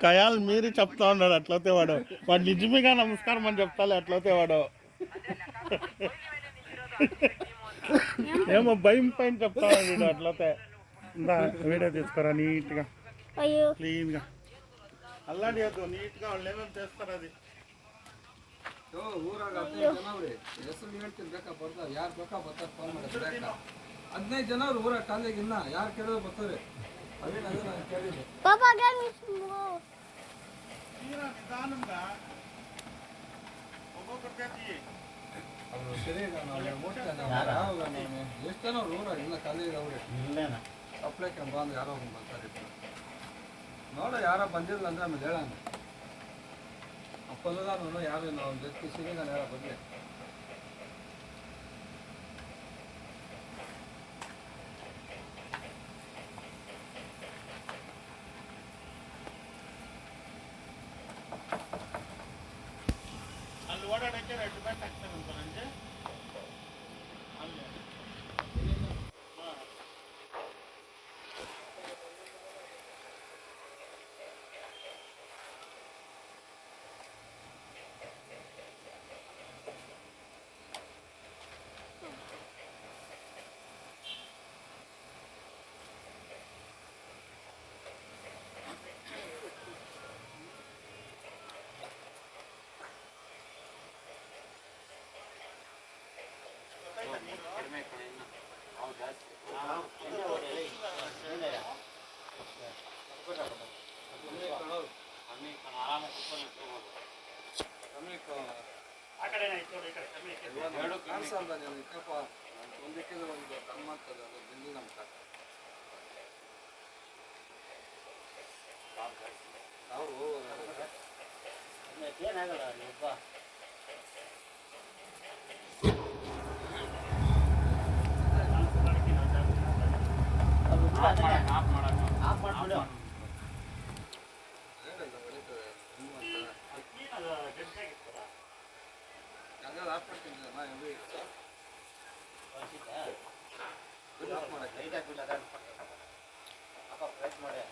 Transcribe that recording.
కయాల్ మీరు చెప్తా ఉన్నాడు అట్లయితే వాడు వాడు నిజమేగా నమస్కారం అని చెప్తాలే అట్లయితే వాడు ఏమో భయం పైన చెప్తా వీడు అట్లయితే ఇందా వీడియో తీసుకోరా నీట్గా క్లీన్గా అల్లాడి వద్దు నీట్గా వాళ్ళు ఏమేమి చేస్తారు అది ಊರಾಗ 15 ಜನ ಅವ್ರಿ ಹೆಸರು ಹೇಳ್ತೀನಿ ಬೇಕಾ ಬರ್ತಾರೆ ಯಾರು ಬೇಕಾ ಬರ್ತಾರೆ ಫೋನ್ ಮಾಡಿ ಬೇಕಾ 15 ಜನ ಅವ್ರು ಊರಾಗ ಕಾಲೇಜ್ ಇನ್ನ ಯಾರು ಕೇಳಿದ್ರು ಬರ್ತಾರೆ ಅದೇ ನಾನು ಕೇಳಿದ್ದೆ ಅವರು ಸರಿ ಎಷ್ಟು ಜನ ಅವ್ರು ಊರಾಗ ಇಲ್ಲ ಕಾಲೇಜ್ ಅವ್ರಿ ಅಪ್ಲೈಕೆ ಬಂದು ಯಾರೋ ಬರ್ತಾರೆ ನೋಡ ಯಾರೋ ಬಂದಿರಲ್ಲ ಅಂದ್ರೆ ಆಮೇಲೆ ಹೇಳೋಣ ಅಪ್ಪಲ್ಲ ನಾನು ಯಾರು ನಾವು ಜೊತೆ ಸಿಗಿ ನಾನು ಯಾರೋ ಬಂದೆ ಅಲ್ಲಿ ಓಡಾಡಕ್ಕೆ ರೆಡ್ ಬ್ಯಾಟ್ ಹಾಕ್ತಾರೆ ಅಂತಾರಂತೆ ಅಲ್ಲಿ ಕಡಿಮೆ ಕಡೆ ಇನ್ನು ನಾವು ಜಾಸ್ತಿ ಆ ಕಡೆ ಎರಡು ಕಾಣಿಸಲ್ಲ ಇಕ್ಕಪ್ಪ ಒಂದಕ್ಕೆ ಒಂದು ಕಮ್ಮಿ ಆಗ್ತದೆ ಅದು ಬಿಂದು ನಮ್ಮ ನಾವು ಏನಾಗಲ್ಲ ಒಬ್ಬ ಆಫ್ ಮಾಡ್ಬಿಡು ಮಾಡಿ